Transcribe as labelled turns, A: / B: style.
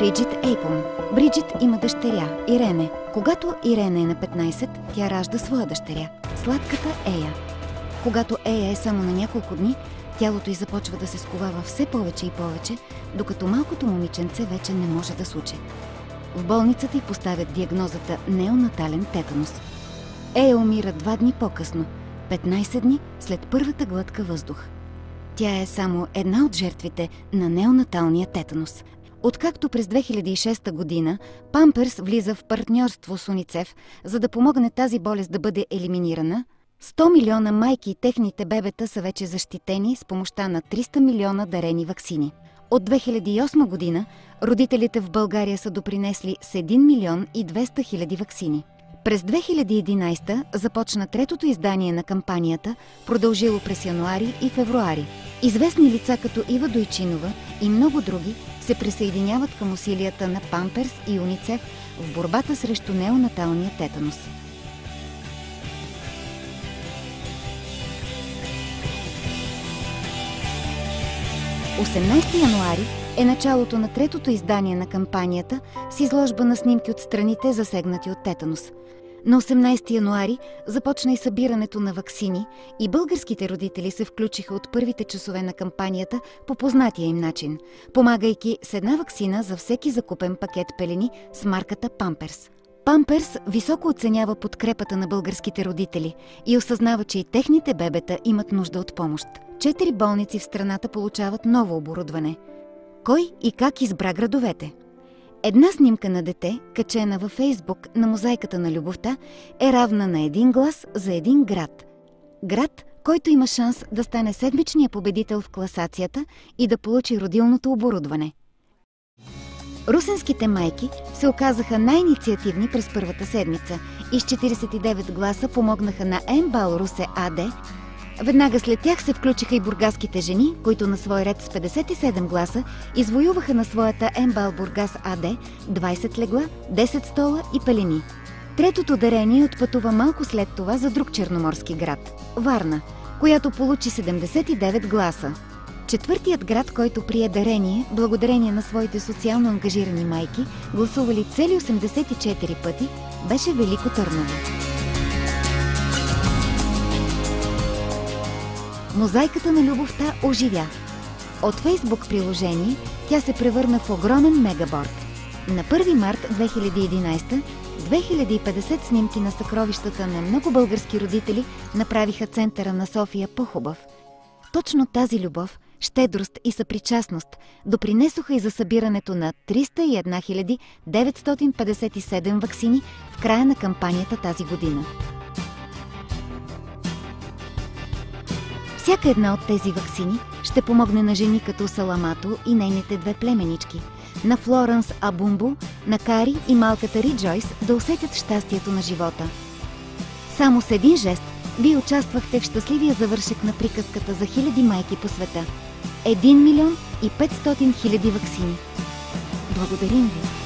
A: Бриджит Ейпон. Бриджит има дъщеря, Ирене. Когато Ирене е на 15, тя ражда своя дъщеря, сладката Ея. Когато Ея е само на няколко дни, тялото й започва да се сковава все повече и повече, докато малкото момиченце вече не може да суче. В болницата й поставят диагнозата неонатален тетанус. Ея умира 2 дни по-късно, 15 дни след първата глътка въздух. Тя е само една от жертвите на неонаталния тетанус. Откакто през 2006 година Памперс влиза в партньорство с УНИЦЕФ, за да помогне тази болест да бъде елиминирана, 100 милиона майки и техните бебета са вече защитени с помощта на 300 милиона дарени ваксини. От 2008 година родителите в България са допринесли с 1 милион и 200 хиляди ваксини. През 2011 започна третото издание на кампанията, продължило през януари и февруари. Известни лица като Ива Дойчинова и много други се присъединяват към усилията на Памперс и УНИЦЕФ в борбата срещу неонаталния тетанус. – 18 януари е началото на третото издание на кампанията с изложба на снимки от страните, засегнати от тетанус. На 18 януари започна и събирането на ваксини и българските родители се включиха от първите часове на кампанията по познатия им начин, помагайки с една ваксина за всеки закупен пакет пелени с марката Памперс. Памперс високо оценява подкрепата на българските родители и осъзнава, че и техните бебета имат нужда от помощ. 4 болници в страната получават ново оборудване. Кой и как избра градовете? Една снимка на дете, качена във Фейсбук на мозайката на любовта, е равна на 1 глас за 1 град. Град, който има шанс да стане седмичния победител в класацията и да получи родилното оборудване. Русенските майки се оказаха най-инициативни през първата седмица и с 49 гласа помогнаха на МБАЛ Русе АД. Веднага след тях се включиха и бургаските жени, които на свой ред с 57 гласа извоюваха на своята МБАЛ Бургас АД 20 легла, 10 стола и пелени. Третото дарение отпътува малко след това за друг черноморски град – Варна, която получи 79 гласа. Четвъртият град, който прие дарение, благодарение на своите социално ангажирани майки, гласували цели 84 пъти, беше Велико Търново. Мозайката на любовта оживя. От Фейсбук приложение тя се превърна в огромен мегаборд. На 1 март 2011 2050 снимки на съкровищата на много български родители направиха центъра на София по-хубав. Точно тази любов, щедрост и съпричастност допринесоха и за събирането на 301 957 ваксини в края на кампанията тази година. Всяка една от тези ваксини ще помогне на жени като Саламато и нейните 2 племенички, на Флоренс Абумбу, на Кари и малката Риджойс да усетят щастието на живота. Само с един жест вие участвахте в щастливия завършек на приказката за хиляди майки по света. 1 милион и 500 хиляди ваксини. Благодарим ви!